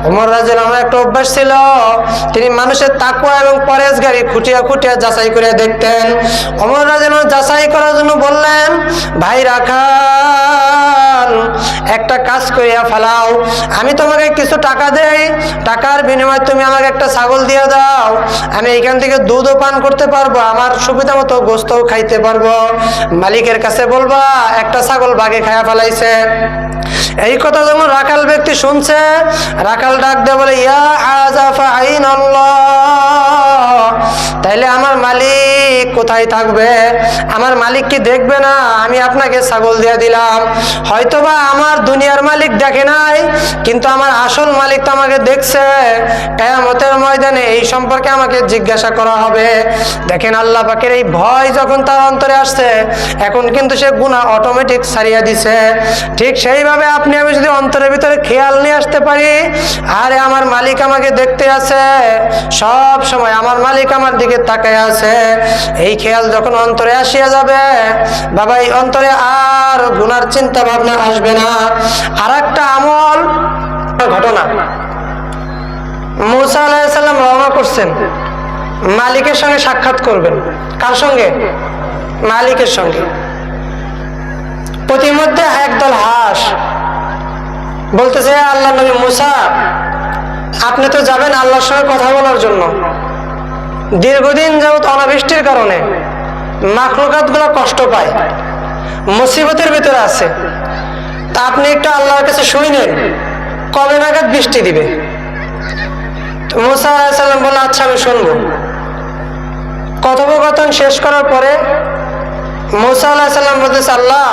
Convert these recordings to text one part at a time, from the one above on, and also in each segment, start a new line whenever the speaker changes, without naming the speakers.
ওমর রাদিয়াল্লাহু আনহু একটা অভ্যাস ছিল, তিনি মানুষের তাকওয়া এবং পরহেজগারি খুঁটিয়া খুঁটিয়া যাচাই করে দেখতেন। ওমর রাদিয়াল্লাহু আনহু যাচাই করার জন্য বললেন, ভাই রাখাল, একটা কাজ করিয়া ফেলাও, আমি তোমাকে কিছু টাকা দেই, টাকার বিনিময়ে তুমি আমাকে একটা ছাগল দিয়ে দাও, আমি এখান থেকে দুধও পান করতে পারবো, আমার সুবিধা মতো গোস্তও খাইতে পারবো। মালিকের কাছে বলবা একটা ছাগল বাগে খায়া ফেলাইছে। এই কথা যখন রাখাল ব্যক্তি শুনছে, রাখাল ডাক দিয়ে বলে, ইয়া আযাফা আইনাল্লাহ, তাইলে আমার মালিক কোথায় থাকবে? আমার মালিক কি দেখবে না আমি আপনাকে ছাগল দিয়ে দিলাম? হয়তোবা আমার দুনিয়ার মালিক দেখে নাই, কিন্তু আমার আসল মালিক তো আমাকে দেখছে। কিয়ামতের ময়দানে এই সম্পর্কে আমাকে জিজ্ঞাসা করা হবে। দেখেন আল্লাহ পাকের এই ভয় যখন তার অন্তরে আসছে, এখন কিন্তু সে গুনাহ অটোমেটিক ছাড়িয়ে দিছে। ঠিক সেইভাবে আপনি আমি যদি অন্তরের ভিতরে খেয়াল নিয়ে আসতে পারি, আরে আমার মালিক আমাকে দেখতে আছে, সব সময় আমার মালিক আমার দিকে তাকায় আছে, এই খেয়াল যখন অন্তরে আসিয়া যাবে, বাবা এই অন্তরে আর গুনার চিন্তা ভাবনা আসবে না। আর একটা আমল ঘটনা, মূসা আলাইহিস সালাম রওনা করছেন, মালিকের সঙ্গে সাক্ষাৎ করবেন। কার সঙ্গে? মালিকের সঙ্গে। প্রতিমধ্যে একদল হাঁস বলতেছে, আল্লাহ নবী মূসা, আপনি তো যাবেন আল্লাহর সঙ্গে কথা বলার জন্য, দীর্ঘদিন যাবত অনাবৃষ্টির কারণে মাখলুকাত গুলো কষ্ট পায়, মুসিবতের ভিতরে আছে, তা আপনি একটু আল্লাহর কাছে শুনেন কবে নাগাদ বৃষ্টি দিবে। মূসা আলাইহিস সালাম বললেন, আচ্ছা আমি শুনবো। কথোপকথন শেষ করার পরে মূসা আলাইহিস সালাম বলতেছে, আল্লাহ,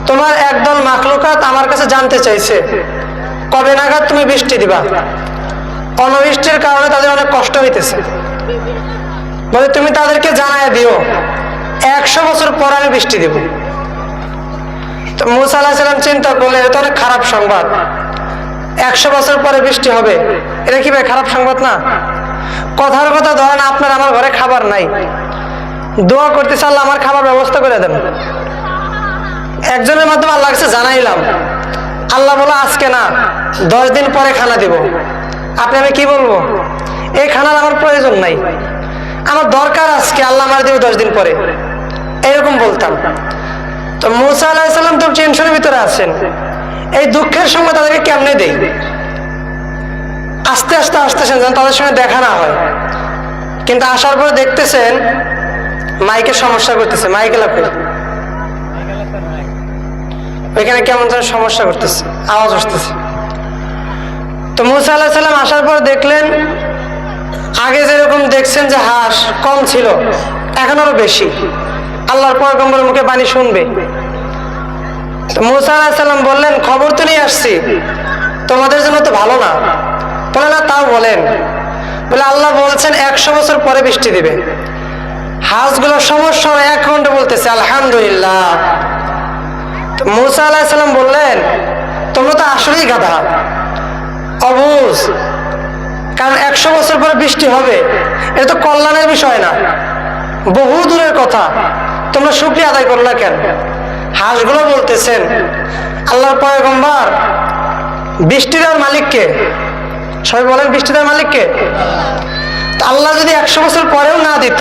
তোমার একদল মাখলুকাত আমার কাছে জানতে চাইছে কবে নাগাদ তুমি বৃষ্টি দিবা, অনাবৃষ্টির কারণে তাদের অনেক কষ্ট হইতেছে, বলে তুমি তাদেরকে জানায় দিও 100 বছর পর আমি বৃষ্টি দেব। তো মূসা আলাইহিস সালাম চিন্তা করলেন, এটা অনেক খারাপ সংবাদ, 100 বছর পরে বৃষ্টি হবে, এটা কি ভাই খারাপ সংবাদ না? কথার কথা ধরেন আপনার আমার ঘরে খাবার নাই, দোয়া করতেছে আল্লাহ আমার খাবার ব্যবস্থা করে দেন, একজনের মাধ্যমে আল্লাহর কাছে জানাইলাম, আল্লাহ বলো আজকে না 10 দিন পরে খানা দিব। আপনি আমি কি বলবো? এই খানার আমার প্রয়োজন নাই, আমার দরকার আজকে, আল্লাহ আমার দেবে 10 দিন পরে, এরকম বলতাম। তো মূসা আলাইহিস সালাম তো টেনশনের ভিতরে আছেন, এই দুঃখের সময় তাদেরকে কেমনে দেই, আস্তে আস্তে আসতেছেন যেন তাদের সঙ্গে দেখা না হয়। কিন্তু আসার পরে দেখতেছেন মাইকের সমস্যা করতেছে, মাইকে লাগবে ওইখানে কেমন যেন সমস্যা করতেছে, আওয়াজ আসতেছে। তো মূসা আলাইহিস সালাম আসার পর দেখলেন আগে যেরকম দেখছেন যে হাঁস কম ছিল, এখন আরো বেশি, আল্লাহর পয়গম্বরের মুখে বাণী শুনবে। তো মূসা আলাইহিস সালাম বললেন, খবর তো নিয়ে আসছি, তোমাদের জন্য তো ভালো না। বলে না, তাও বলেন। বলে আল্লাহ বলছেন 100 বছর পরে বৃষ্টি দিবে। হাঁসগুলোর সমস্যা 1 ঘন্টা বলতেছে আলহামদুলিল্লাহ। মূসা আলাইহিস সালাম বললেন, তোমরা তো আসলেই গাধা, অবুঝ, কারণ 100 বছর পরে বৃষ্টি হবে এটা তো কল্যাণের বিষয় না, বহু দূরের কথা, তোমরা শুকরিয়া আদায় করো না কেন? হাঁসগুলো বলতেছেন, আল্লাহর পয়গম্বর, বৃষ্টি দেওয়ার মালিককে, সবাই বলেন বৃষ্টি দেওয়ার মালিককে। আল্লাহ যদি 100 বছর পরেও না দিত,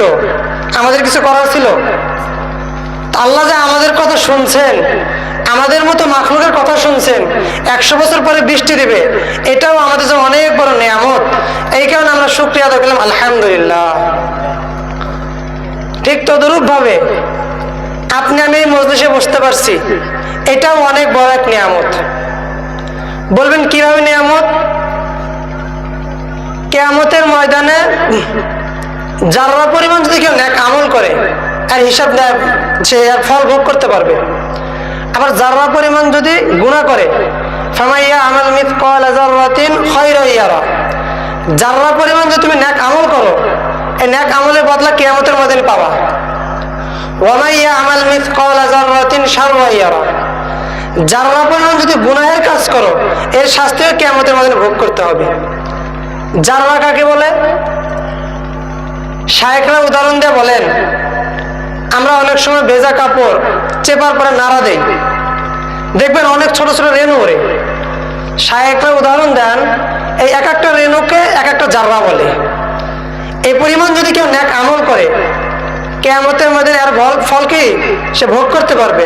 আমাদের কিছু করার ছিল? আল্লাহ যে আমাদের কথা শুনছেন, আমাদের মতো মাখলুকের কথা শুনছেন, 100 বছর পরে বৃষ্টি দিবে, এটাও আমাদের জন্য অনেক বড় নিয়ামত। এই কারণে আমরা শুকরিয়া আদায় করলাম আলহামদুলিল্লাহ। ঠিক তদরূপ ভাবে আপনি আমি এই মজলিসে বসতে পারছি, এটাও অনেক বড় এক নিয়ামত। বলবেন কিভাবে নিয়ামত? কিয়ামতের ময়দানে যারা পরিমাণ যদি কেউ নেক আমল করে আর হিসাব দেয়, সে আর ফল ভোগ করতে পারবে। আবার যারা পরিমাণ যদি গুনাহ করে, ফামাইয়া আমাল মিথকাল যাররাতিন খায়রান ইয়ারা, যারা পরিমাণ যদি তুমি নেক আমল করো, এই নেক আমলের বদলা কিয়ামতের ময়দানে পাবা। ওয়ামাইয়া আমাল মিথকাল যাররাতিন শাররান ইয়ারা, যারা পরিমাণ যদি গুনাহের কাজ করো, এর শাস্তিও কিয়ামতের ময়দানে ভোগ করতে হবে। যারা কাকে বলে? শায়েখরা উদাহরণ দিয়ে বলেন, আমরা অনেক সময় ভেজা কাপড় চেপার পরে নাড়া দেই, দেখবেন অনেক ছোট ছোট রেণু ওরে, শায়েখরা উদাহরণ দেন, এই এক একটা রেণুকে এক একটা জাররা বলে। এই পরিমাণ যদি কেউ নেক আমল করে, কিয়ামতের মধ্যে এর ফল কি সে ভোগ করতে পারবে।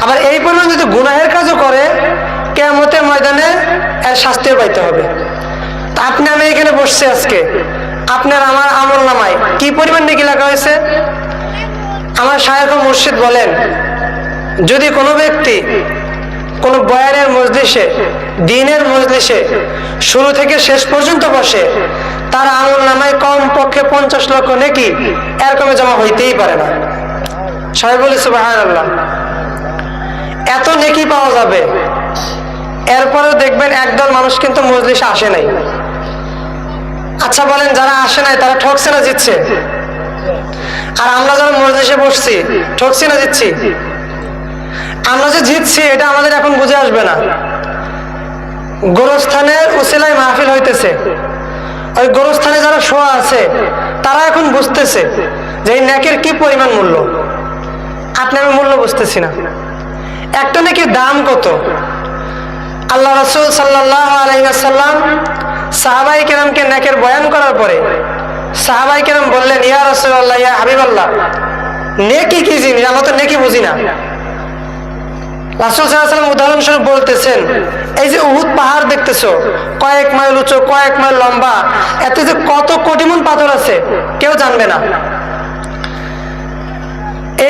আবার এই পরিমাণ যদি গুনাহের কাজও করে, কিয়ামতের ময়দানে এর শাস্তিও পাইতে হবে। তা আপনি আমি এখানে বসছি আজকে, আপনার আমার আমল নামায় কি পরিমাণ নেকি লেখা হয়েছে? আমার শায়েখ ও মুর্শিদ বলেন, যদি কোনো ব্যক্তি কোনো বয়ানের মজলিসে, দ্বীনের মজলিসে শুরু থেকে শেষ পর্যন্ত বসে, তার আমল নামায় কম পক্ষে 50 লক্ষ নেকি এরকমে জমা হইতেই পারে না। সবাই বলি সুবহানাল্লাহ। এত নেকি পাওয়া যাবে, এরপরেও দেখবেন একদল মানুষ কিন্তু মজলিসে আসে নাই। আচ্ছা বলেন, যারা আসে নাই তারা ঠকছে না জিতছে? আর আমরা যারা মজলিসে বসছি ঠকছি না জিতছি? আমরা যে জিতছি এটা আমাদের এখন বুঝে আসবে না। গোরস্থানের উসিলায় মাহফিল হইতেছে, ওই গোরস্থানে যারা শোয়া আছে তারা এখন বুঝতেছে যে এই নেকের কি পরিমাণ মূল্য। আপনি আমি মূল্য বুঝতেছি না। একটা নেকির দাম কত? আল্লাহ রাসূল সাল্লাল্লাহু আলাইহি ওয়াসাল্লাম সাহাবায়ে কেরামকে নেকের বয়ান করার পরে সাহাবায়ে কেরাম বললেন, ইয়া রাসূলুল্লাহ, ইয়া হাবিবাল্লাহ, নেকি কি জিনিস? আমরা তো নেকি বুঝি না। রাসূল সাল্লাল্লাহু আলাইহি ওয়াসাল্লাম উদাহরণস্বরূপ বলতেছেন, এই যে উহুদ পাহাড় দেখতেছো, কয়েক মাইল উঁচু, কয়েক মাইল লম্বা, এতে যে কত কোটি মণ পাথর আছে কেউ জানবে না।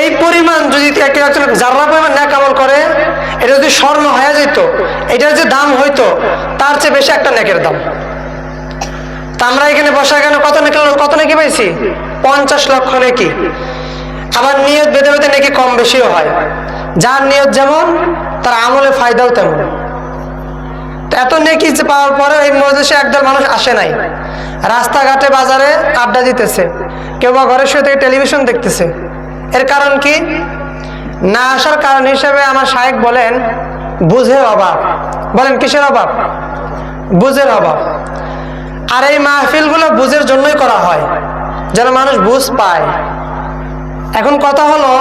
এই পরিমাণ যদি একজন জাররা পরিমাণ নেক আমল করে, এটা যদি স্বর্ণ হয়ে যেত, এটার যে দাম হইতো তার চেয়ে বেশি একটা নেকের দাম। তা আমরা এখানে বসা কেন কত নেকি পাইছি? 50 লক্ষ নেকি। আবার নিয়ত বেঁধে বেঁধে নেকি কম বেশিও হয়। যার নিয়ত যেমন তার আমলে ফায়দাও তেমন। এত নেকি পাওয়ার পরে এই মজলিসে একদল মানুষ আসে নাই, রাস্তাঘাটে বাজারে আড্ডা দিতেছে, কেউ বা ঘরের শুয়ে থেকে টেলিভিশন দেখতেছে। এর কারণ কি? না আসার কারণ হিসেবে আমার শায়েখ বলেন বুঝের অভাব। বলেন কিসের অভাব? বুঝের অভাব। আর এই মাহফিলগুলো বুঝের জন্যই করা হয়, যেন মানুষ বুঝ পায়। এখন কথা হলো,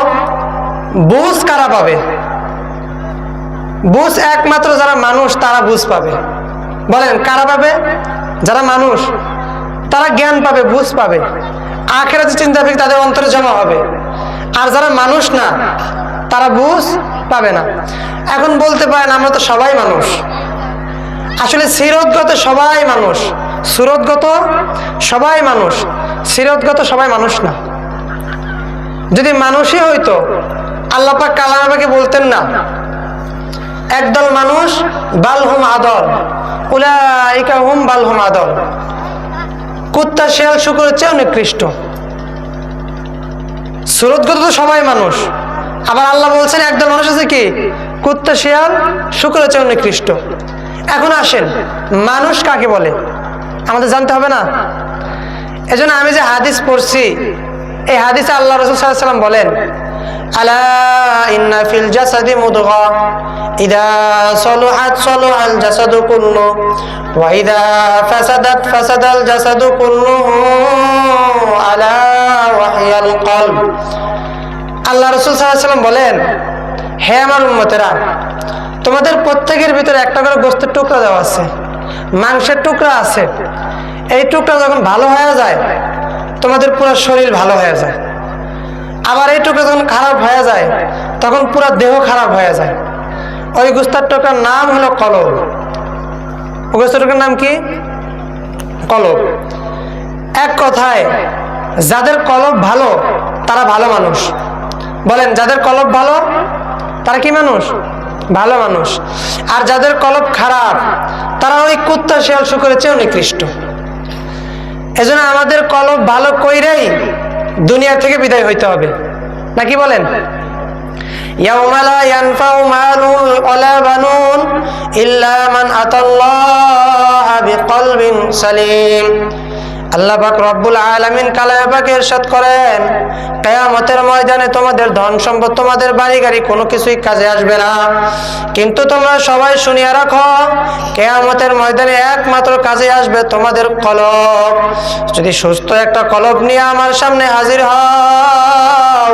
বুঝ কারা পাবে? বুঝ একমাত্র যারা মানুষ তারা বুঝ পাবে। বলেন কারা পাবে? যারা মানুষ তারা জ্ঞান পাবে, বুঝ পাবে, আখিরাতের চিন্তা ফিরে তাদের অন্তরে জমা হবে। আর যারা মানুষ না তারা বুঝ পাবে না। এখন বলতে পারেন আমরা তো সবাই মানুষ। আসলে সিরতগত সবাই মানুষ, সুরতগত সবাই মানুষ, সিরতগত সবাই মানুষ না। যদি মানুষই হইতো আল্লাহ পাক কালামে পাকে বলতেন না, একদল মানুষ বালহুম আদল, উলাইকা হুম বালহুম আদল, কুত্তা শিয়াল শুকরের চেয়ে নিকৃষ্ট। সুরতগত তো সবাই মানুষ, আবার আল্লাহ বলছেন একদল মানুষ আছে কি কুত্তা শিয়াল শুকরের চেয়ে নিকৃষ্ট। এখন আসেন, মানুষ কাকে বলে আমাদের জানতে হবে না? এজন্য আমি যে হাদিস পড়ছি, এই হাদিসে আল্লাহ রাসূল সাল্লাল্লাহু আলাইহি ওয়াসাল্লাম বলেন, আলা ইন্না ফিল জাসাদি মুদগা ইদা সালাহাত সালাহাল জাসাদু কুল্লু ওয়া ইদা ফাসাদাত ফাসাদাল জাসাদু কুল্লুহু আলা ওয়াহিয়াল কলব। আল্লাহ রাসূল সাল্লাল্লাহু আলাইহি ওয়াসাল্লাম বলেন, হে আমার উম্মতেরা, তোমাদের প্রত্যেকের ভিতরে একটা করে গোশতের টুকরা দেওয়া আছে, মাংসের টুকরা আছে। এই টুকরা যখন ভালো হয়ে যায় তোমাদের পুরো শরীর ভালো হয়ে যায়। আবার এই টুকরা যখন খারাপ হয়ে যায় তখন পুরো দেহ খারাপ হয়ে যায়। ওই গোশতের টুকরার নাম হলো কলব। ওই গোশতের টুকরার নাম কি? কলব। এক কথায় যাদের কলব ভালো তারা ভালো মানুষ। বলেন যাদের কলব ভালো তারা কি মানুষ? ভালো মানুষ। আর যাদের কলব খারাপ তারা ওই কুত্তা শিয়াল শুকরের চেয়েও নিকৃষ্ট। এজন্য আমাদের কলব ভালো কইরাই দুনিয়া থেকে বিদায় হইতে হবে, নাকি বলেন? ইয়াউমা লা ইয়ানফাউ মালুন ওয়ালা বানুন ইল্লা মান আতাল্লাহা বিকলবিন সালিম। আল্লাহ পাক রব্বুল আলামিন কালামে পাকে ইরশাদ করেন, কিয়ামতের ময়দানে তোমাদের ধন সম্পদ, তোমাদের বাড়ি গাড়ি কোনো কিছুই কাজে আসবে না। কিন্তু তোমরা সবাই শুনিয়া রাখো, কিয়ামতের ময়দানে একমাত্র কাজে আসবে তোমাদের কলব। যদি সুস্থ একটা কলব নিয়ে আমার সামনে হাজির হও,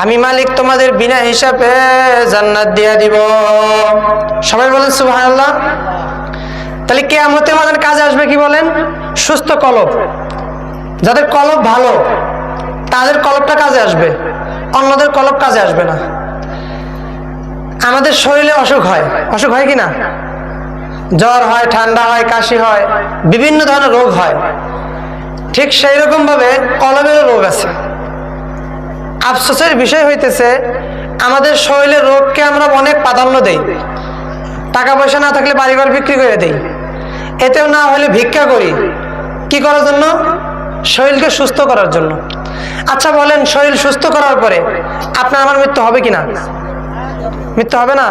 আমি মালিক তোমাদের বিনা হিসাবে জান্নাত দিয়ে দিব। সবাই বলেন সুবহানাল্লাহ। তাহলে কিয়ামতের ময়দানে কাজে আসবে কি বলেন? সুস্থ কলব। যাদের কলব ভালো তাদের কলবটা কাজে আসবে, অন্যদের কলব কাজে আসবে না। আমাদের শরীরে অসুখ হয়, অসুখ হয় কি না? জ্বর হয়, ঠান্ডা হয়, কাশি হয়, বিভিন্ন ধরনের রোগ হয়। ঠিক সেই রকম ভাবে কলবেরও রোগ আছে। আফসোসের বিষয় হইতেছে আমাদের শরীরের রোগকে আমরা অনেক প্রাধান্য দেই। টাকা পয়সা না থাকলে বাড়িঘর বিক্রি করে দেই, এতেও না হলে ভিক্ষা করি। কি করার জন্য? শরীরকে সুস্থ করার জন্য। আচ্ছা বলেন, শরীর সুস্থ করার পরে আপনার আমার মৃত্যু হবে কিনা? মৃত্যু হবে না?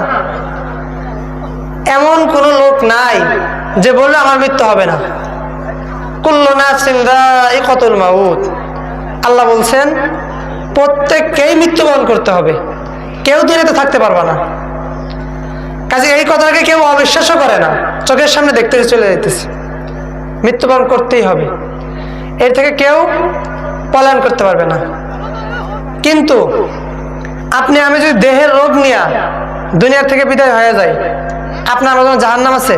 এমন কোন লোক নাই যে বললো আমার মৃত্যু হবে না। কুল্লু নাফসিন যায়িকাতুল মাউত। আল্লাহ বলছেন প্রত্যেককেই মৃত্যুবরণ করতে হবে, কেউ দুনিয়াতে থাকতে পারবে না। কাজে এই কথাটাকে কেউ অবিশ্বাসও করে না, চোখের সামনে দেখতে চলে যাইতেছে। মৃত্যুবরণ করতেই হবে, এর থেকে কেউ পলায়ন করতে পারবে না। কিন্তু আপনি আমি যদি দেহের রোগ নিয়ে দুনিয়ার থেকে বিদায় হয়ে যায়, আপনার আমার জন্য জাহান্নাম আছে?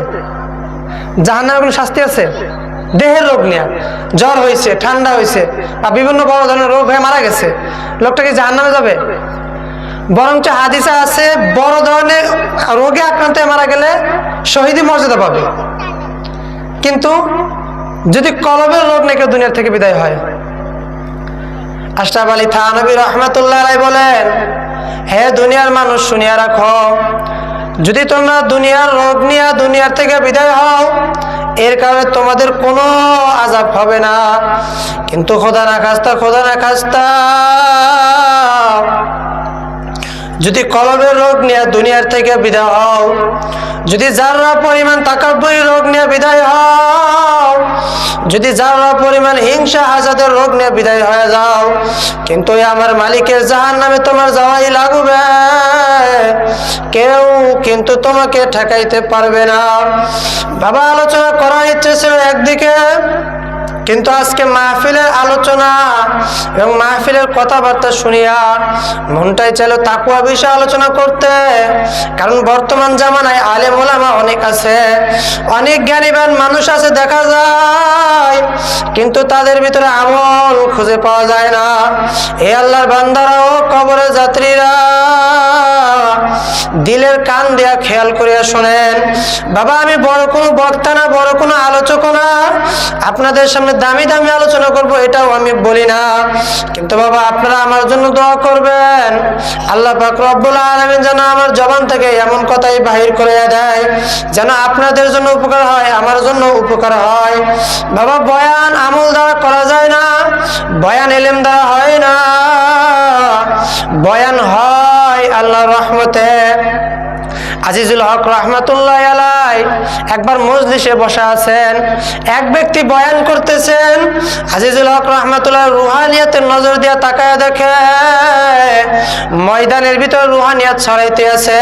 জাহান্নামের কোনো শাস্তি আছে? দেহের রোগ নিয়ে জ্বর হয়েছে, ঠান্ডা হয়েছে বা বিভিন্ন বড় ধরনের রোগ হয়ে মারা গেছে, লোকটা কি জাহান্নামে যাবে? বরঞ্চ হাদিসে আছে বড় ধরনের রোগে আক্রান্ত হয়ে মারা গেলে শহীদি মর্যাদা পাবে। কিন্তু যদি কলবের রোগ নিয়ে কেউ দুনিয়ার থেকে বিদায় হয়, আশরাফ আলী থানভী রহমাতুল্লাহ আলাইহি বলেন, হে দুনিয়ার মানুষ শুনিয়া রাখো, যদি তোমরা দুনিয়ার রোগ নিয়ে দুনিয়ার থেকে বিদায় হও, এর কারণে তোমাদের কোনো আযাব হবে না। কিন্তু খোদা না খাস্তা যদি কলবের রোগ নিয়ে দুনিয়ার থেকে বিদায় হও, যদি যারা পরিমাণ তাকাব্বুরি রোগ নিয়ে বিদায় হও, যদি যারা পরিমাণ হিংসা হাসাদের রোগ নিয়ে বিদায় হয়ে যাও, কিন্তু আমার মালিকের জাহান্নামে তোমার যাওয়াই লাগবে, কেউ কিন্তু তোমাকে ঠেকাইতে পারবে না। বাবা, আলোচনা করার ইচ্ছে ছিল একদিকে, কিন্তু আজকে মাহফিলের আলোচনা এবং মাহফিলের কথাবার্তা শুনিয়া মনটাই চাইল তাকওয়া বিষয়ে আলোচনা করতে। কারণ বর্তমান জামানায় আলেম ওলামা অনেক আছে, অনেক জ্ঞানীবান মানুষ আছে দেখা যায়, কিন্তু তাদের ভিতরে আমল খুঁজে পাওয়া যায় না। হে আল্লাহর বান্দারা ও কবরের যাত্রীরা, দিলের কান দিয়া খেয়াল করিয়া শোনেন। বাবা, আমি বড় কোনো বক্তা না, বড় কোনো আলোচক না, আপনাদের সামনে দামি দামি আলোচনা করব এটাও আমি বলি না। কিন্তু বাবা, আপনারা আমার জন্য দোয়া করবেন, আল্লাহ পাক রব্বুল আলামিন যেন আমার জবান থেকে এমন কথাই বাহির করে দেয় যেন আপনাদের জন্য উপকার হয়, আমার জন্য উপকার হয়। বাবা, বয়ান আমল দ্বারা করা যায় না, বয়ান ইলম দ্বারা হয় না, বয়ান হয় আল্লাহর রহমতে। আজিজুল হক রহমাতুল্লাহ আলাইহি একবার মজলিসে বসা আছেন, এক ব্যক্তি বয়ান করতেছেন। আজিজুল হক রহমাতুল্লাহ রুহানিয়াতের নজর দিয়ে তাকায় দেখে ময়দানের ভিতর রুহানিয়াত ছড়াইতে আছে।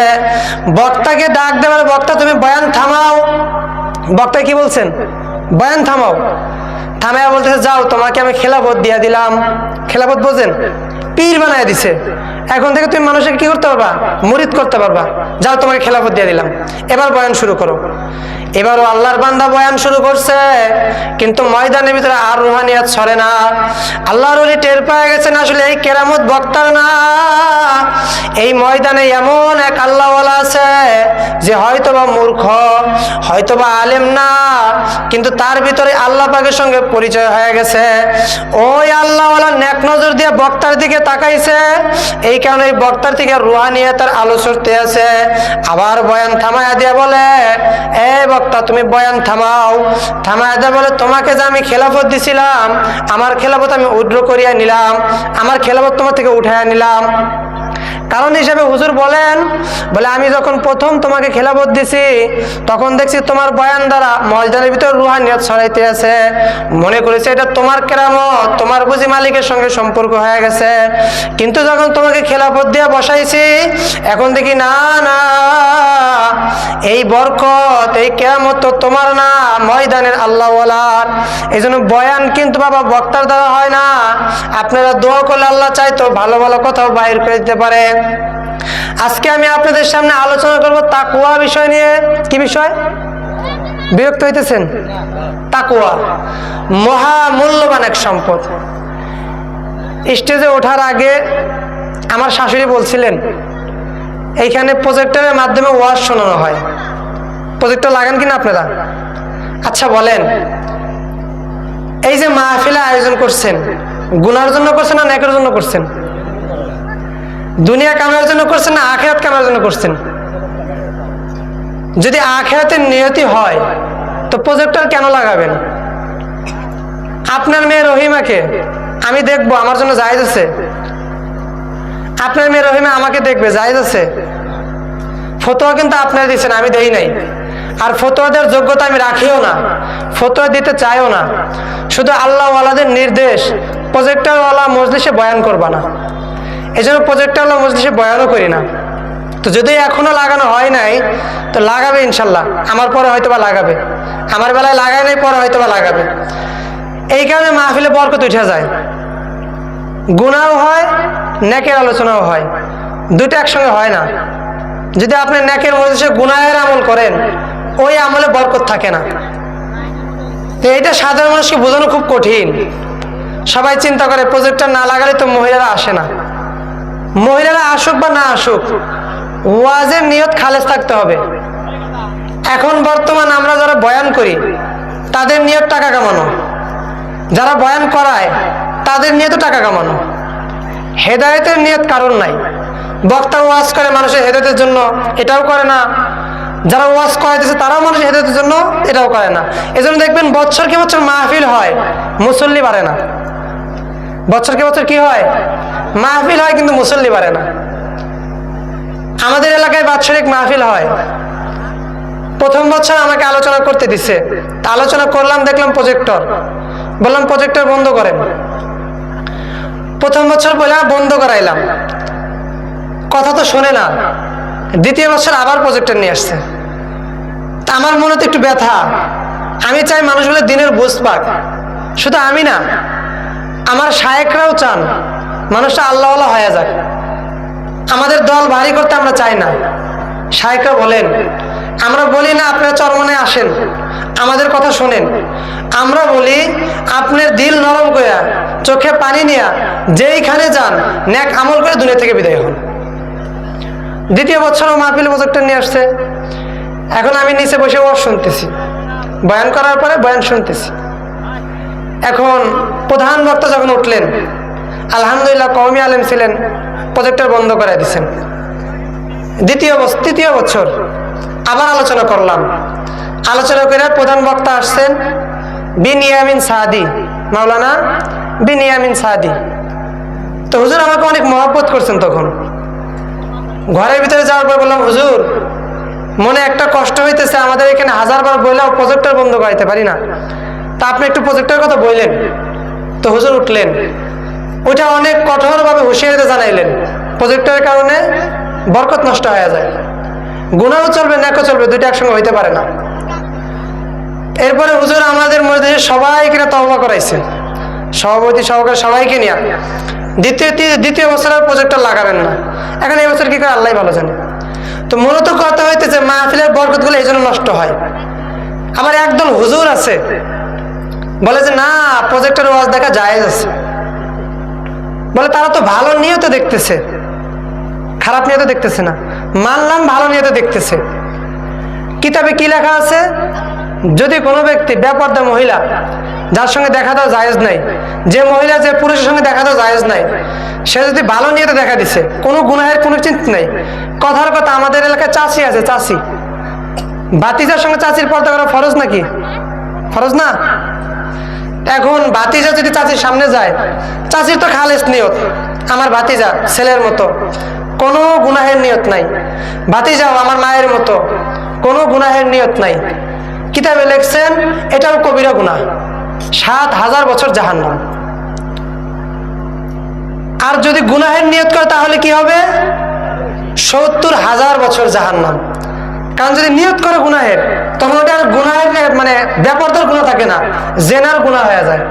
বক্তাকে ডাক দেওয়ার, বক্তা তুমি বয়ান থামাও। বক্তা কি বলছেন? বয়ান থামাও। থামায়া বলতেছে, যাও তোমাকে আমি খেলাফত দিয়া দিলাম। খেলাফত বোঝেন? পীর বানায় দিছে। এখন থেকে তুমি মানুষকে কি করতে পারবা? মুরিদ করতে পারবা। যাও তোমাকে খেলাফত দিয়ে দিলাম, এবার বয়ান শুরু করো। এবারও আল্লাহর বান্দা বয়ান শুরু করছে, কিন্তু ময়দানের ভিতরে আর রুহানিয়াত ছড়ে না। আল্লাহর ওলি টের পেয়ে গেছেন আসলে এই কেরামত বক্তার না, এই ময়দানে এমন এক আল্লাহওয়ালা আছে যে হয়তোবা মূর্খ, হয়তোবা আলেম না, কিন্তু তার ভিতরে আল্লাহ পাকের সঙ্গে পরিচয় হয়ে গেছে। ওই আল্লাহওয়ালা নেক নজর দিয়ে বক্তার দিকে তাকাইছে, এই কারণে এই বক্তার থেকে রুহানিয়াতের আলো ছড়তে আছে। আবার বয়ান থামায়া দিয়া বলে, এ বক্তা তুমি বয়ান থামাও। থামায়া দিয়া বলে, তোমাকে যে আমি খেলাফত দিছিলাম, আমার খেলাফত আমি উদ্র করিয়া নিলাম, আমার খেলাফত তোমার থেকে উঠাইয়া নিলাম। কারণ হিসেবে হুজুর বলেন, বলে আমি যখন প্রথম তোমাকে খেলাফত দিছি তখন দেখছি তোমার বয়ান দ্বারা ময়দানের ভিতর রুহানিয়াত ছড়াইতে আছে, মনে করেছে এটা তোমার কেরামত, তোমার বুঝি মালিকের সঙ্গে সম্পর্ক হয়ে গেছে। কিন্তু যখন তোমাকে খেলাফত দিয়ে বসাইছি এখন দেখি না না, এই বরকত এই কেরামত তো তোমার না, ময়দানের আল্লাহওয়ালার। এই জন্য বয়ান কিন্তু বাবা বক্তার দ্বারা হয় না। আপনারা দোয়া করলে আল্লাহ চাইতো ভালো ভালো কথাও বাহির করে দিতে পারে। আজকে আমি আপনাদের সামনে আলোচনা করব তাকওয়া বিষয় নিয়ে। কি বিষয়? বিরক্ত হইতেছেন? তাকওয়া মহা মূল্যবান এক সম্পদ। স্টেজে ওঠার আগে আমার শাশুড়ি বলছিলেন, এইখানে প্রজেক্টরের মাধ্যমে ওয়াজ শোনানো হয়। প্রজেক্টর লাগান কিনা আপনারা? আচ্ছা বলেন, এই যে মাহফিলে আয়োজন করছেন, গুনার জন্য করছেন না নেকের জন্য করছেন? দুনিয়া কামানোর জন্য করছেন না আখিরাত কামানোর জন্য করছেন? যদি আখিরাতের নিয়তি হয় তো প্রজেক্টর কেন লাগাবেন? আপনার মেয়ে রহিমাকে আমি দেখবো, আমার জন্য জায়েজ আছে? আপনার মেয়ে রহিমা আমাকে দেখবে, জায়েজ আছে? ফতোয়া কিন্তু আপনারা দিচ্ছেন, আমি দেই নাই। আর ফতোয়া দেওয়ার যোগ্যতা আমি রাখিও না, ফতোয়া দিতে চাইও না। শুধু আল্লাহ ওয়ালাদের নির্দেশ, প্রজেক্টরওয়ালা মজলিসে বয়ান করবা না, এই জন্য প্রজেক্টরওয়ালা মজলিসে বয়ানও করি না। তো যদি এখনো লাগানো হয় নাই তো লাগাবে ইনশাল্লাহ, আমার পরে হয়তো বা লাগাবে, আমার বেলায় লাগায় নাই, পরে হয়তো বা লাগাবে। এই কারণে মাহফিলে বরকত উঠে যায়, গুনাহও হয়, নেকের আলোচনাও হয়, দুটো একসঙ্গে হয় না। যদি আপনি নেকের মজলিসে গুনাহের আমল করেন, ওই আমলে বরকত থাকে না। তো এটা সাধারণ মানুষকে বোঝানো খুব কঠিন। সবাই চিন্তা করে প্রজেক্টর না লাগালে তো মহিলারা আসে না। মহিলারা আসুক বা না আসুক, ওয়াজের নিয়ত খালেস থাকতে হবে। এখন বর্তমান আমরা যারা বয়ান করি তাদের নিয়ত টাকা কামানো, যারা বয়ান করায় তাদের নিয়ত টাকা কামানো। হেদায়েতের নিয়ত কারণ নাই। বক্তা ওয়াজ করে মানুষের হেদায়েতের জন্য, এটাও করে না। যারা ওয়াজ করাইতেছে তারাও মানুষের হেদায়েতের জন্য, এটাও করে না। এজন্য দেখবেন বছরকে বছর মাহফিল হয়, মুসল্লি বাড়ে না। বছরকে বছর কি হয়? মাহফিল হয়, কিন্তু মুসল্লি বাড়ে না। আমাদের এলাকায় বাৎসরিক মাহফিল হয়। প্রথম বছর আমাকে আলোচনা করতে দিছে, তা আলোচনা করলাম, দেখলাম প্রজেক্টর, বললাম প্রজেক্টর বন্ধ করেন। প্রথম বছর বলে বন্ধ করাইলাম, কথা তো শোনে না। দ্বিতীয় বছর আবার প্রজেক্টর নিয়ে আসছে। তা আমার মনে তো একটু ব্যথা। আমি চাই মানুষগুলো দিনের বুঝ পাক। শুধু আমি না, আমার শায়েকরাও চান মানুষটা আল্লাহওয়ালা হয়ে যাক। আমাদের দল ভারী করতে আমরা চাই না। শায়েকরা বলেন, আমরা বলি না আপনারা চরমনে আসেন, আমাদের কথা শোনেন। আমরা বলি আপনার দিল নরম করে, চোখে পানি নিয়ে যেইখানে যান নেক আমল করে দুনিয়া থেকে বিদায় হন। দ্বিতীয় বছরও মাহফিল প্রজেক্টর নিয়ে আসছে। এখন আমি নিচে বসে ওয়াজ শুনতেছি, বয়ান করার পরে বয়ান শুনতেছি। এখন প্রধান বক্তা যখন উঠলেন, আলহামদুলিল্লাহ কওমি আলেম ছিলেন, প্রজেক্টর বন্ধ করে দিচ্ছেন। তৃতীয় বছর আবার আলোচনা করলাম। আলোচনা করে প্রধান বক্তা আসছেন বিনিয়ামিন সাদি, মাওলানা বিনিয়ামিন সাদি। তো হুজুর আমাকে অনেক মহব্বত করছেন। তখন ঘরের ভিতরে যাওয়ার পর বললাম, হুজুর মনে একটা কষ্ট হইতেছে, আমাদের এখানে হাজারবার বললেও প্রজেক্টর বন্ধ করাইতে পারি না, তা আপনি একটু প্রজেক্টরের কথা বললেন। তো হুজুর উঠলেন, ওইটা অনেক কঠোরভাবে হুঁশিয়ারিতে জানাইলেন, প্রজেক্টরের কারণে বরকত নষ্ট হয়ে যায়, গুনাহও চলবে নেকও চলবে, দুইটা একসঙ্গে হইতে পারে না। এরপরে হুজুর আমাদের মধ্যে সবাইকে তওবা করাইছে, সভাপতি সহকারে সবাইকে নিয়ে। দ্বিতীয় বছর আর প্রজেক্টর লাগাবেন না। এখন এই বছর কি করে আল্লাহ ভালো জানে। তো মূলত কথা হইতেছে মাহফিলের বরকতগুলো এই জন্য নষ্ট হয়। আবার একদল হুজুর আছে বলে যে না, প্রজেক্টর ওয়াজ দেখা জায়েজ আছে। বলে তারা তো ভালো নিয়তে দেখতেছে, খারাপ নিয়তে দেখতেছে না। মানলাম ভালো নিয়তে দেখতেছে। কিতাবে কি লেখা আছে? যদি কোনো ব্যক্তি বেপর্দা মহিলা, যার সঙ্গে দেখা দেওয়া জায়েজ নাই, যে মহিলা যে পুরুষের সঙ্গে দেখা দেওয়া জায়েজ নাই, সে যদি ভালো নিয়তে দেখা দিছে, কোনো গুনাহের কোনো চিন্তা নেই। কথার কথা, আমাদের এলাকায় চাচি আছে, চাচি, ভাতিজার সঙ্গে চাচির পর্দা করা ফরজ নাকি? ফরজ না। এখন ভাতিজা যদি চাচির সামনে যায়, চাচির তো খালেস নিয়ত, আমার ভাতিজা ছেলের মতো, কোনো গুনাহের নিয়ত নাই। ভাতিজাও আমার মায়ের মতো, কোনো গুনাহের নিয়ত নাই। কিতাবে লিখছেন এটাও কবিরা গুনাহ, ৭,০০০ বছর জাহান্নাম। আর যদি গুনাহের নিয়ত করে তাহলে কি হবে? ৭০,০০০ বছর জাহান্নাম। কারণ যদি নিয়ত করে গুনাহের, তখন ওটা গুনাহের মানে ব্যাপারটার গুনাহ থাকে না, জেনার গুনাহ হয়ে যায়।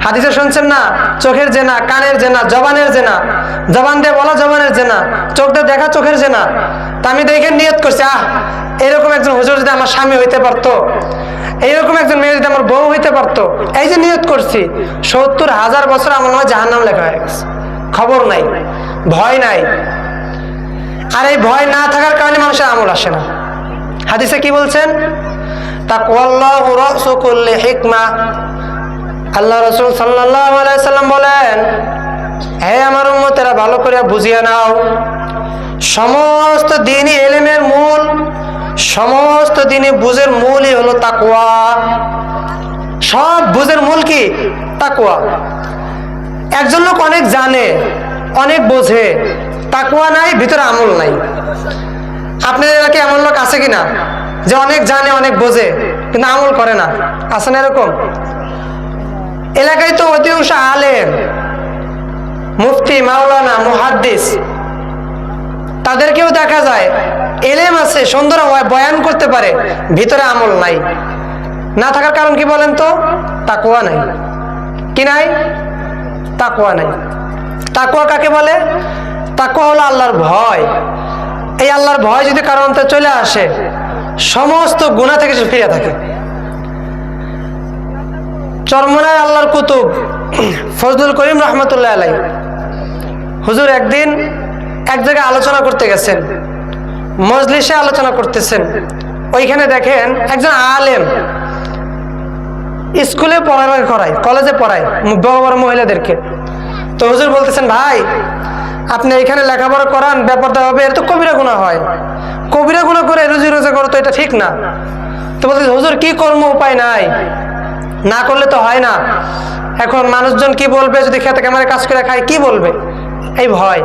হাদিসে শুনছেন না, চোখের জেনা, কানের জেনা, জবানের জেনা, জবান দিয়ে বলা জবানের জেনা, চোখ দিয়ে দেখা চোখের জেনা। তা আমি দেখে নিয়ত করছি, এরকম একজন হুজুর যদি আমার স্বামী হইতে পারতো, এইরকম একজন মেয়ে যদি আমার বউ হইতে পারতো, এই যে নিয়ত করছি, 70,000 বছর আমার নামে জাহান্নাম লেখা হয়ে গেছে। খবর নাই, ভয় নাই। আর এই ভয় না থাকার কারণে মানুষের আমল আসে না। হাদিসে কি বলছেন? তাকওয়াল্লাহু রাসু কুল্লি হিকমা। আল্লাহ রাসূল সাল্লাল্লাহু আলাইহি সাল্লাম বলেন, হে আমার উম্মতেরা, ভালো করে বুঝিয়ে নাও, সমস্ত দ্বীনি ইলমের মূল, সমস্ত দ্বীনি বুঝের মূলই হলো তাকওয়া। সব বুঝের মূল কি? তাকওয়া। একজন লোক অনেক জানে, অনেক বোঝে, তাকওয়া নাই, ভিতরে আমল নাই। আপনাদের এলাকায় এমন লোক আছে কিনা যে অনেক জানে, অনেক বোঝে, কিন্তু আমল করে না? আছে না এরকম? এলাকায় তো অধিকাংশ আলেম, মুফতি, মাওলানা, মুহাদ্দিস, তাদেরকেও দেখা যায় এলেম আছে, সুন্দর বয়ান করতে পারে, ভিতরে আমল নাই। না থাকার কারণ কি বলেন তো? তাকওয়া নাই। কি নাই? তাকওয়া নাই। তাকওয়া কাকে বলে? তাকওয়া হলো আল্লাহর ভয়। এই আল্লাহর ভয় যদি কারোর অন্তরে চলে আসে, সমস্ত গুনাহ থেকে সে ফিরে থাকে। চরমনায় আল্লাহর কুতুব ফজলুল করিম রহমতুল্লাহ আলাইহি হুজুর একদিন এক জায়গায় আলোচনা করতে গেছেন, মজলিসে আলোচনা করতেছেন। ওইখানে দেখেন একজন আলেম স্কুলে পড়ালেখা করায়, কলেজে পড়ায় বড় বড় মহিলাদেরকে। তো হুজুর বলতেছেন, ভাই আপনি এখানে লেখাপড়া করান, ব্যাপারটা হবে, এর তো কবিরা গুনাহ হয়, কবিরা গুনাহ করে রুজি রোজা করো, তো এটা ঠিক না। তো বলতেছে, হুজুর কি কর্ম, উপায় নাই, না করলে তো হয় না। এখন মানুষজন কি বলবে, যদি খেতে কামারে কাজ করে খায়, কি বলবে, এই ভয়।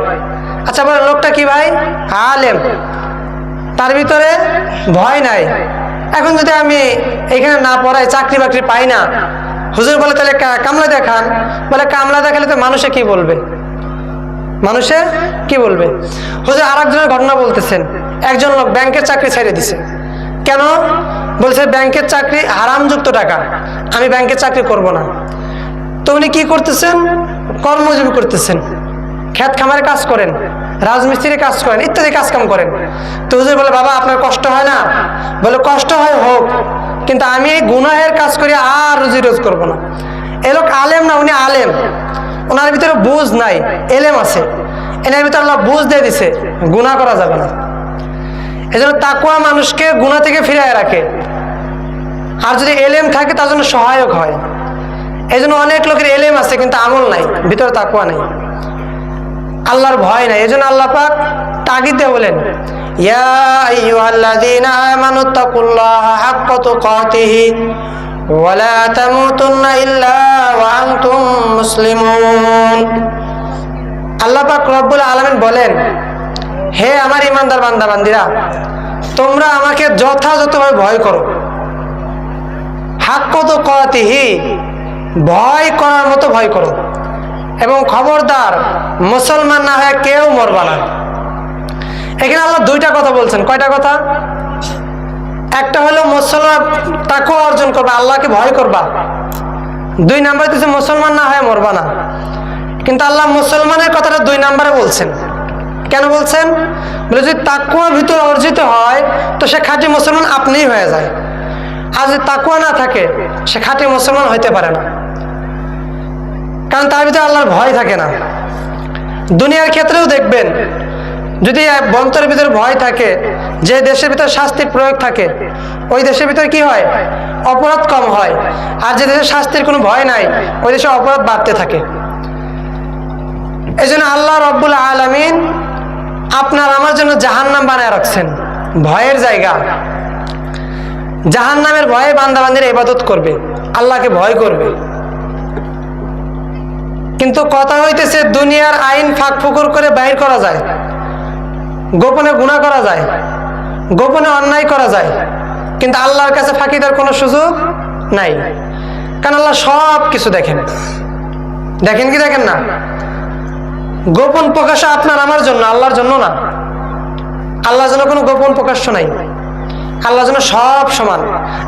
আচ্ছা বলেন, লোকটা কি ভাই? আলেম, তার ভিতরে ভয় নাই। এখন যদি আমি এখানে না পড়াই, চাকরি বাকরি পাই না, হুজুর বলে তাহলে কামলা দেখান। বলে কামলা দেখালে তো মানুষে কি বলবে, মানুষে কি বলবে? হুজুর আর একজনের ঘটনা বলতেছেন, একজন লোক ব্যাংকের চাকরি ছেড়ে দিছে। কেন? বলছে ব্যাংকের চাকরি হারামযুক্ত টাকা, আমি ব্যাংকের চাকরি করব না। তো উনি কি করতেছেন? কর্মজীবী করতেছেন, ক্ষেত খামারে কাজ করেন, রাজমিস্ত্রির কাজ করেন, ইত্যাদি কাজ কাম করেন। তো হুজুর বলে, বাবা আপনার কষ্ট হয় না? বলে, কষ্ট হয় হোক, কিন্তু আমি এই গুনাহের কাজ করি আর রুজি রোজ করবো না। এ লোক আলেম না, উনি আলেম, ওনার ভিতরে বুঝ নাই, এলেম আছে। এনার ভিতরে আল্লাহ বুঝ দিয়ে দিছে, গুনাহ করা যাবে না। এই জন্য তাকওয়া মানুষকে গুনাহ থেকে ফিরিয়ে রাখে, আর যদি এলেম থাকে তার জন্য সহায়ক হয়। এই জন্য অনেক লোকের এলেম আছে কিন্তু আমল নাই, ভিতরে তাকওয়া নাই, আল্লাহর ভয় নাই। এই জন্য আল্লাহ পাক তাগিদ দিয়ে বলেন, ইয়া আইয়ুহাল্লাযীনা আমানুত্তাকুল্লাহা হাক্কা তুকাতিহি ওয়া লা তামুতুন্না ইল্লা ওয়া আনতুম মুসলিমুন। আল্লাহ পাক রব্বুল আলামিন বলেন, হে আমার ঈমানদার বান্দা বান্দিরা, তোমরা আমাকে যথাযথভাবে ভয় করো, হাক্কা তুকাতিহি, ভয় করার মতো ভয় করো, এবং খবরদার মুসলমান না হয়ে কেউ মরবা না। এখানে আল্লাহ দুইটা কথা বলছেন। কয়টা কথা? একটা হলো মুসলমান তাকওয়া অর্জন করবা, আল্লাহকে ভয় করবা। 2 নাম্বার হচ্ছে মুসলমান না হয়ে মরবা না। কিন্তু আল্লাহ মুসলমানের কথাটা 2 নাম্বারে বলছেন। কেন বলছেন? বলে যদি তাকওয়া ভিতরে অর্জিত হয় তো সে খাঁটি মুসলমান আপনিই হয়ে যায়, আর যদি তাকওয়া না থাকে সে খাঁটি মুসলমান হইতে পারে না, কারণ তার ভিতরে আল্লাহর ভয় থাকে না। দুনিয়ার ক্ষেত্রেও দেখবেন, যদি বন্তরের ভিতরে ভয় থাকে, যে দেশের ভিতরে শাস্তির প্রয়োগ থাকে, ওই দেশের ভিতরে কি হয়? অপরাধ কম হয়। আর যে দেশে শাস্তির কোনো ভয় নাই, ওই দেশে অপরাধ বাড়তে থাকে। এই জন্য আল্লাহ রব্বুল আলামিন আপনার আমার জন্য জাহান্নাম বানায় রাখছেন, ভয়ের জায়গা। জাহান্নামের ভয়ে বান্দাবান্দির ইবাদত করবে, আল্লাহকে ভয় করবে। কিন্তু কথা হইতেছে, দুনিয়ার আইন ফাঁক ফুকুর করে বাইর করা যায়, গোপনে গুনাহ করা যায়, গোপনে অন্যায় করা যায়, কিন্তু আল্লাহর কাছে ফাঁকি দেওয়ার কোনো সুযোগ নাই, কারণ আল্লাহ সব কিছু দেখেন। দেখেন কি দেখেন না? গোপন প্রকাশ আপনার আমার জন্য, আল্লাহর জন্য না। আল্লাহর জন্য কোনো গোপন প্রকাশ্য নাই। আল্লাহর জন্য সব সমান।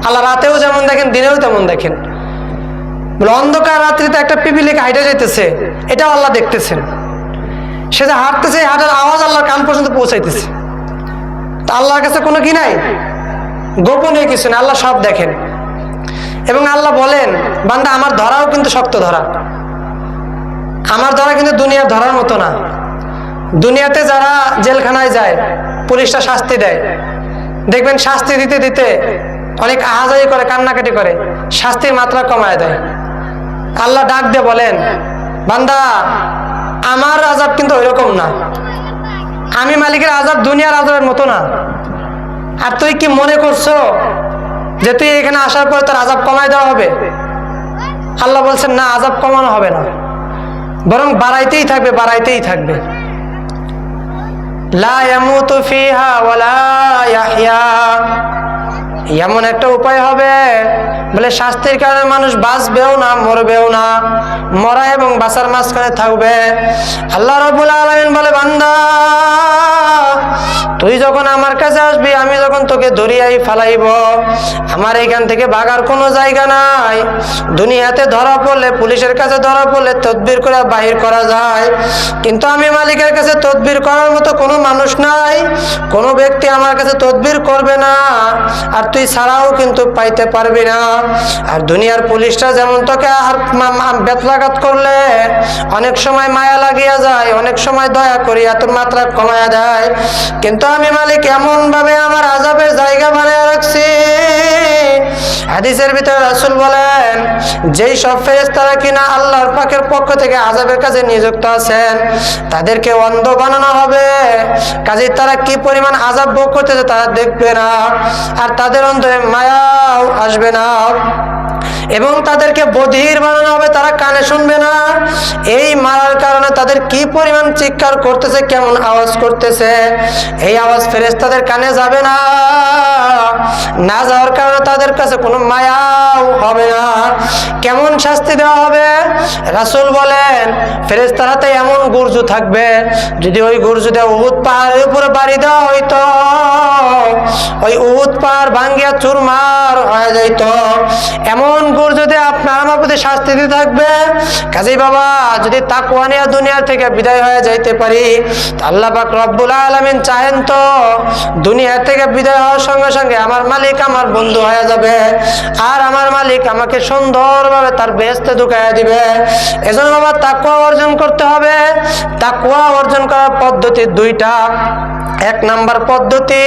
আল্লাহ রাতেও যেমন দেখেন, দিনেও তেমন দেখেন। বলে অন্ধকার রাত্রিতে একটা পিপিলিকা হাইটে যাইতেছে, এটাও আল্লাহ দেখতেছেন। সে যে হাঁটতেছে, হাঁটার আওয়াজ আল্লাহর কান পর্যন্ত পৌঁছাইতেছে। তা আল্লাহর কাছে কোনো কি নাই, গোপনীয় কিছু না, আল্লাহ সব দেখেন। এবং আল্লাহ বলেন, বান্দা আমার ধরাও কিন্তু শক্ত ধরা, আমার ধরা কিন্তু দুনিয়ার ধরার মতো না। দুনিয়াতে যারা জেলখানায় যায়, পুলিশটা শাস্তি দেয়, দেখবেন শাস্তি দিতে দিতে অনেক আহাজারি করে, কান্নাকাটি করে, শাস্তির মাত্রা কমায় দেয়। আল্লাহ ডাক দিয়ে বলেন, বান্দা আমার আযাব কিন্তু ওইরকম না, আমি মালিকের আযাব দুনিয়ার আযাবের মতো না। আর তুই কি মনে করছো যে তুই এখানে আসার পর তোর আযাব কমায় দেওয়া হবে? আল্লাহ বলছেন, না, আযাব কমানো হবে না, বরং বাড়াইতেই থাকবে, বাড়াইতেই থাকবে। লা ইয়ামুতু ফিহা ওয়ালা ইয়াহইয়া, এমন একটা উপায় হবে বলে শাস্তির কারণে মানুষ বাঁচবেও না, মরবেও না, মরা এবং বাঁচার মাঝখানে থাকবে। আল্লাহ রাব্বুল আলামিন বলে, বান্দা তুই যখন আমার কাছে আসবি, আমি যখন তোকে দরিয়ায় ফালাইব, আমার এইখান থেকে ভাগার কোনো জায়গা নাই। দুনিয়াতে ধরা পড়লে, পুলিশের কাছে ধরা পড়লে তদবির করে বাহির করা যায়, কিন্তু আমি মালিকের কাছে তদবির করার মতো কোনো মানুষ নাই, কোনো ব্যক্তি আমার কাছে তদবির করবে না, আর তুই ছাড়াও কিন্তু পাইতে পারবি না। আর দুনিয়ার পুলিশটা যেমন তোকে বেতলাঘাত করলে অনেক সময় মায়া লাগিয়া যায়, অনেক সময় দয়া করিয়া তোর মাত্রা কমায়া দেয়, কিন্তু আমি মালিক এমন ভাবে আমার আযাবের জায়গা বানিয়ে রাখছি। হাদিসের ভিতরে রাসূল বলেন, যেই সব ফেরেশতারা কিনা আল্লাহর পাকের পক্ষ থেকে আযাবের কাছে নিযুক্ত আছেন, তাদেরকে অন্ধ বানানো হবে, কাজে তারা কি পরিমাণ আযাব ভোগ করতেছে তারা দেখবে না, আর তাদের অন্তরে মায়াও আসবে না, এবং তাদেরকে বধির বানানো হবে, তারা কানে শুনবে না। এই মারার কারণে তাদের কি পরিমাণ চিৎকার করতেছে, কেমন আওয়াজ করতেছে, এই আওয়াজ ফেরেশতাদের কানে যাবে না, না যাওয়ার কারণে তাদের কাছে কোনো মায়াও হবে না। কেমন শাস্তি দেওয়া হবে? রাসূল বলেন, ফেরেশতার হাতে এমন গুরজু থাকবে, যদি ওই গুরজুতে উহুদ পাহাড়ের উপরে বাড়ি দেওয়া হইতো, ওই উহুদ পাহাড় ভাঙ্গিয়া চুরমার হয়ে যাইত। এমন গুরজুতে আপনার আমার প্রতি শাস্তি দিতে থাকবে। কাজেই বাবা, যদি তাকওয়া নিয়ে দুনিয়া থেকে বিদায় হয়ে যাইতে পারি, আল্লাহ পাক রব্বুল আলামিন চাহেন তো দুনিয়া থেকে বিদায় হওয়ার সঙ্গে সঙ্গে আমার মালিক আমার বন্ধু হয়ে যাবে, আর আমার মালিক আমাকে সুন্দরভাবে তার বেহেশতে ঢুকাইয়া দিবে। এজন্য বাবা তাকওয়া অর্জন করতে হবে। তাকওয়া অর্জন করার পদ্ধতি দুইটা। এক নাম্বার পদ্ধতি,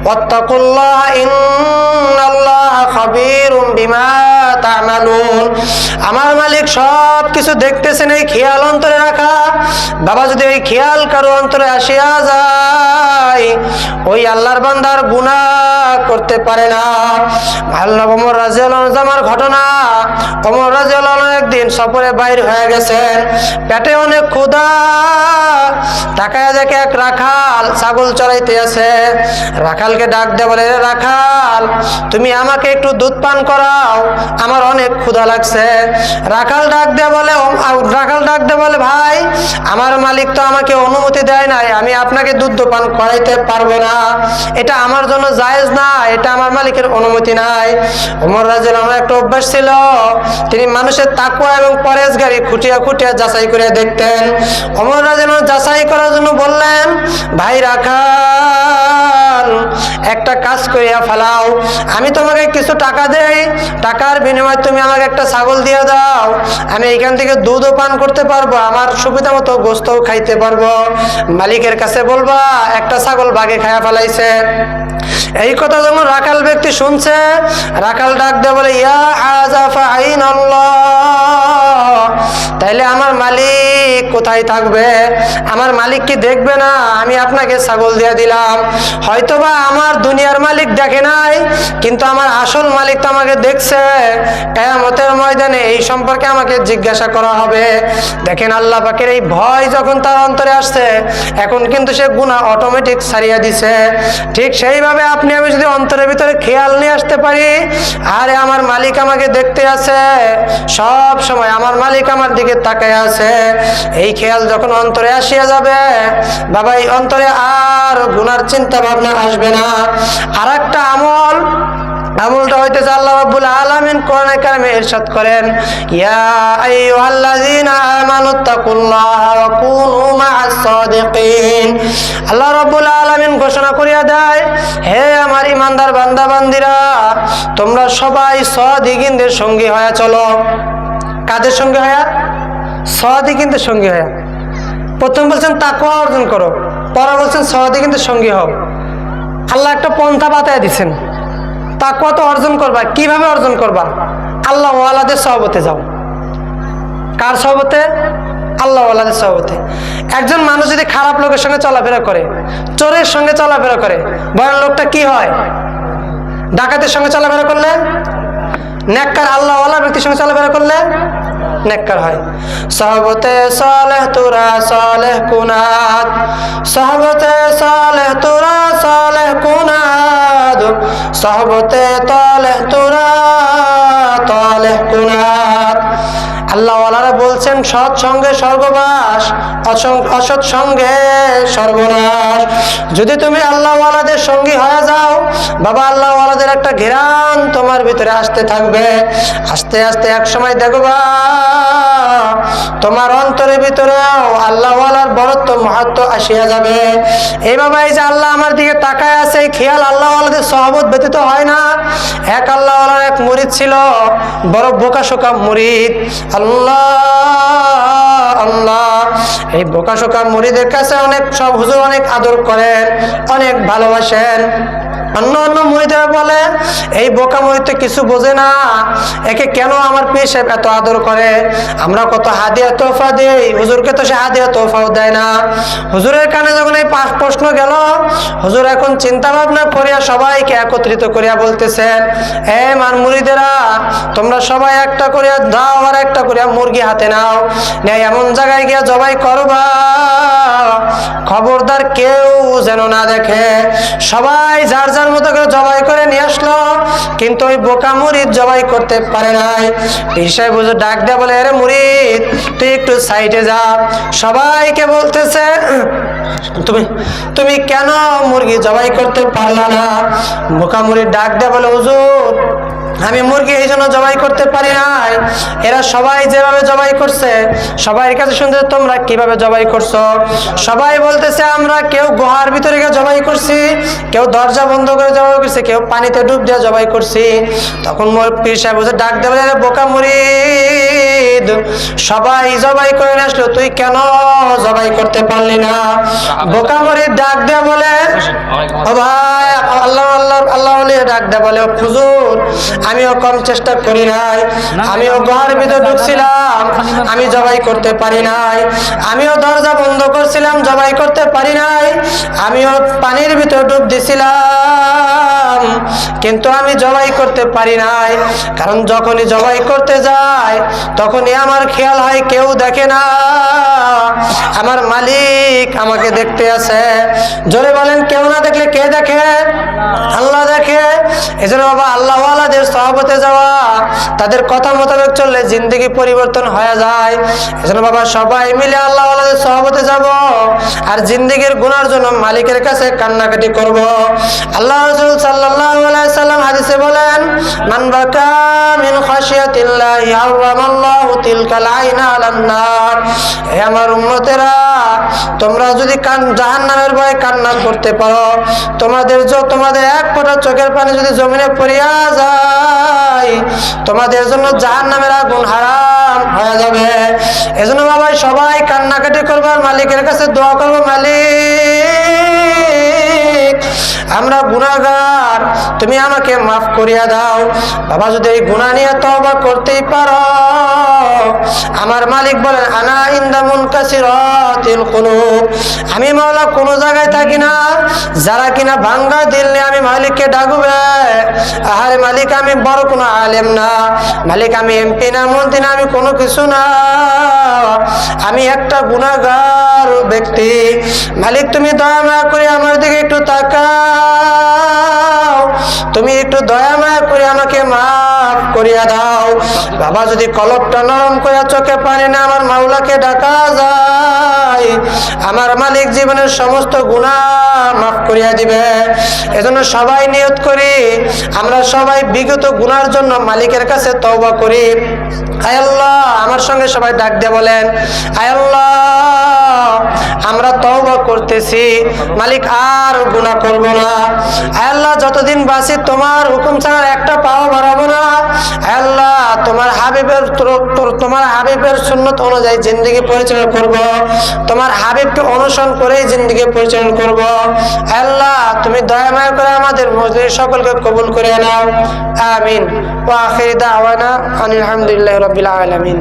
ওয়াত্তাকুল্লাহ ইন্নাল্লাহা খাবীরুম বিমা তা'মালুন। আমার মালিক সব কিছু দেখতেছেন, এই খেয়াল অন্তরে রাখা। বাবা, যদি ওই খেয়াল কারো অন্তরে আসিয়া যায়, ওই আল্লাহর বান্দার গুনাহ করতে পারে না। আল্লাহ ওমর রাদিয়াল্লাহু আনহু জামার ঘটনা। ওমর রাদিয়াল্লাহু আনহু একদিন সফরে বাইর হয়ে গেছেন, পেটে অনেক ক্ষুধা, তাকায় দেখে এক রাখাল ছাগল চড়াইতে আছে। রাখালকে ডাক দিয়ে বলে, রাখাল তুমি আমাকে একটু দুধ পান করাও, আমার অনেক ক্ষুধা লাগছে। রাখাল ডাক দিয়ে বলে, ভাই আমার মালিক তো আমাকে অনুমতি দেয় নাই, আমি আপনাকে দুধ পান করাইতে পারবো না, এটা আমার জন্য জায়েজ না, এটা আমার মালিকের অনুমতি নাই। ওমর রাদিয়াল্লাহু আনহু একটা অভ্যাস ছিল, তিনি মানুষের তাকওয়া এবং পরেজগারি খুঁটিয়া খুঁটিয়া যাচাই করে দেখতেন। ওমর রাদিয়াল্লাহু আনহু যাচাই করার জন্য বললেন, ভাই রাখাল একটা কাজ করিয়া ফেলাও, আমি তোমাকে কিছু টাকা দেই, টাকার বিনিময়ে তুমি আমাকে একটা ছাগল দিয়ে দাও, আমি এখান থেকে দুধও পান করতে পারবো, আমার সুবিধা মতো গোস্তও খাইতে পারবো। মালিকের কাছে বলবা একটা ছাগল বাগে খায়া ফেলাইছে। এই কথা যখন রাখাল ব্যক্তি শুনছে, রাখাল ডাক দিয়ে বলে, ইয়া আযাফা আইনাল্লাহ, তাইলে আমার মালিক কোথায় থাকবে? আমার মালিক কি দেখবে না আমি আপনাকে ছাগল দিয়ে দিলাম? হয়তোবা আমার দুনিয়ার মালিক দেখে নাই, কিন্তু আমার আসল মালিক তো আমাকে দেখছে। কিয়ামতের ময়দানে এই সম্পর্কে আমাকে জিজ্ঞাসা করা হবে। দেখেন, আল্লাহ পাকের এই ভয় যখন তার অন্তরে আসছে, এখন কিন্তু সে গুনাহ অটোমেটিক ছাড়িয়ে দিছে। ঠিক সেইভাবে আপনি আমি যদি অন্তরের ভিতরে খেয়াল নিয়ে আসতে পারি, আরে আমার মালিক আমাকে দেখতে আছে, সব সময় আমার মালিক আমার দিকে তাকায় আছে, এই খেয়াল যখন অন্তরে আসিয়া যাবে বাবা, এই অন্তরে আর গুনার চিন্তা ভাবনা আসবে না। আর একটা আমলটা হইতেছে আল্লাহ রাব্বুল আলামিন কোরআনে কারিমে ইরশাদ করেন, ইয়া আইয়ুহাল্লাযীনা আমানুত্তাকুল্লাহা ওয়া কুনু মা'আস সাদিকিন। আল্লাহ রাব্বুল আলামিন ঘোষণা করিয়া দেয়, হে আমার ঈমানদার বান্দা বান্দীরা, তোমরা সবাই সাদিকিনদের সঙ্গী হয়ে চলো। কাদের সঙ্গী হয়ে? সাদিকিনদের সঙ্গী হয়ে। প্রথম বলছেন তাকওয়া অর্জন করো, পরে বলছেন সাদিকিনদের সঙ্গী হও। আল্লাহ একটা পন্থা বাতায় দিচ্ছেন, তাকওয়া তো অর্জন করবা। কিভাবে অর্জন করবা? আল্লাহ ওয়ালাদের সহবতে যাও। কার সহবতে? আল্লাহ ওয়ালাদের সহবতে। একজন মানুষ যদি খারাপ লোকের সঙ্গে চলাফেরা করে, চোরের সঙ্গে চলাফেরা করে, বয়ান লোকটা কি হয়? ডাকাতের সঙ্গে চলাফেরা করলে নেককার, আল্লাহ ওয়ালা ব্যক্তির সঙ্গে চলাফেরা করলে নেককার হয়। সহবতে সালেহ তোরা সালেহ কুনাত, সহবতে সালেহ তোরা সালেহ কুনাত, সহবতে তালেহ তোরা তালেহ কুনাত। আল্লাহ ওয়ালারা বলছেন সৎ সঙ্গে স্বর্গবাস, অসৎ সঙ্গে সর্বনাশ। যদি তুমি আল্লাহ ওয়ালাদের সঙ্গী হয়ে যাও বাবা, আল্লাহ ওয়ালাদের একটা ঘেরান তোমার ভিতরে আসতে থাকবে। আস্তে আস্তে এক সময় দেখবা তোমার অন্তরের ভিতরেও আল্লাহ ওয়ালার বড়ত্ব মহত্ব আসিয়া যাবে। এই বাবা, এই যে আল্লাহ আমার দিকে তাকায় আছে, এই খেয়াল আল্লাহ ওয়ালাদের সহবত ব্যতীত হয় না। এক আল্লাহ ওয়ালার এক মুরিদ ছিল, বড় বোকাশোকা মুরিদ। আল্লাহ আল্লাহ, এই বোকাশোকা মুরিদের কাছে অনেক সব হুজুর অনেক আদর করেন, অনেক ভালোবাসেন। অন্য অন্য মুরিদরা বলে এই বোকা মুরিদ তো কিছু বোঝে না, একে কেন আমার পীর সাহেব এত আদর করে? আমরা কত হাদিয়া তোহফা দেই, হুজুরকে তো সে হাদিয়া তোহফাও দেয় না। হুজুরের কানে যখন এই প্রশ্ন গেল, হুজুর এখন চিন্তা ভাবনা করিয়া সবাইকে একত্রিত করিয়া বলতেছেন, হে মান মুরিদেরা, তোমরা সবাই একটা করিয়া দাও আর একটা করিয়া মুরগি হাতে নাও, নেই এমন জায়গায় গিয়া জবাই করবা, খবরদার কেউ যেন না দেখে। সবাই যার যার মতো করে জবাই করে নিয়ে আসলো, কিন্তু ওই বোকা মুরিদ জবাই করতে পারে নাই। পীর সাহেব হুজুর ডাক দেয়া বলে, আরে মুরিদ তুই একটু সাইডে যা। সবাইকে বলতেছে, তুমি কেন মুরগি জবাই করতে পারলা না? বোকা মুরিদ ডাক দেয়া বলে, হুজুর আমি মুরগি এই জন্য জবাই করতে পারি নাই, এরা সবাই যেভাবে জবাই করছে সবাই কাছে শুনতে, তোমরা কিভাবে জবাই করছো? সবাই বলতেছে আমরা কেউ গুহার ভিতরে গিয়ে জবাই করছি, কেউ দরজা বন্ধ করে জবাই করছে, কেউ পানিতে ডুব দিয়ে জবাই করছি। তখন মোর পীর সাহেব ডাক দেবে, বোকা মুরিদ সবাই জবাই করে আসলো, তুই কেন জবাই করতে পারলি না? বোকা মুরিদ ডাক দেয়া বলে, ও ভাই আল্লাহ আল্লাহ আল্লাহ ডাক দেয়া বলে, হুজুর আমিও কম চেষ্টা করি নাই, আমিও গুহার ভিতরে ঢুকছিলাম, আমি জবাই করতে পারি নাই, আমিও দরজা বন্ধ করছিলাম, জবাই করতে পারি নাই, আমিও পানির ভিতরে ডুব দিছিলাম, কিন্তু আমি জবাই করতে পারি নাই। কারণ যখনই জবাই করতে যাই তখনই আমার খেয়াল হয় কেউ দেখে না, আমার মালিক আমাকে দেখতে আছে। জোরে বলেন, কেউ না দেখলে কে দেখে? আল্লাহ দেখে। এজন্য বাবা আল্লাহ ওয়ালাদের সহবতে যাওয়া, তাদের কথা মোতাবেক চললে জিন্দগি পরিবর্তন হয়ে যায়। এজন্য বাবা সবাই মিলে আল্লাহ ওয়ালাদের সহবতে যাব আর জিন্দগির গুনার জন্য মালিকের কাছে কান্নাকাটি করব। আল্লাহ রাসূল সাল্লাল্লাহু আলাইহি সাল্লাম হাদিসে বলেন, মান বাকা মিন খাশিয়াতিল্লাহি হারামাল্লাহু তিলকাল আইনা আলান নার। হে আমার উম্মতেরা, তোমরা যদি জাহান্নামের ভয়ে কান্না করতে পারো, তোমাদের এক ফোঁটা চোখের পানি যদি জমিনে পড়িয়া যায়, তোমাদের জন্য জাহান্নামের আগুন হারাম হয়ে যাবে। এজন্য বাবা সবাই কান্নাকাটি করবার, মালিকের কাছে দোয়া করবো, মালিক আমরা গুনাহগার, তুমি আমাকে মাফ করিয়া দাও। বাবা যদি এই গুনাহ নিয়ে তওবা করতেই পারো, আমার মালিক বলেন, আনা ইনদা মুনকাসিরাতিল কুলুব, আমি মাওলা কোন জায়গায় থাকি না যারা কিনা ভাঙ্গা দিল নিয়ে আমি মালিককে ডাকবে, আহারে মালিক আমি বড় কোনো আলেম না, মালিক আমি এমপি না, মন্ত্রী না, আমি কোনো কিছু না, আমি একটা গুনাহগার ব্যক্তি। মালিক তুমি দয়া মায়া করে আমার দিকে একটু তাকাও, তুমি একটু দয়া মায়া করে আমাকে মাফ করিয়া দাও। বাবা যদি কলবটা নরম করে চোখে পানি না আমার মাওলাকে ডাকা যায়, আমার মালিক জীবনের সমস্ত গুনাহ মাফ করিয়া দিবে। এজন্য সবাই নিয়ত করি, আমরা সবাই বিগত গুনার জন্য মালিকের কাছে তওবা করি। আয় আল্লাহ, আমার সঙ্গে সবাই ডাক দিয়ে বলেন, আয় আল্লাহ আমরা তওবা করতেছি, মালিক আর গুনাহ করব না। আয় আল্লাহ যতদিন বাঁচি তোমার হুকুম ছাড়া একটা পাও বাড়াবো না। আয় আল্লাহ তোমার হাবিবের সুন্নত অনুযায়ী জিন্দেগি পরিচালনা করব, তোমার হাবিবকে অনুসরণ করেই জিন্দেগি পরিচালনা করব। আয় আল্লাহ তুমি দয়া মায়া করে আমাদের মজলিস সকলকে কবুল করে নাও। আমিন। ওয়া আখির দাওয়ানা আলহামদুলিল্লাহি রাব্বিল আলামিন।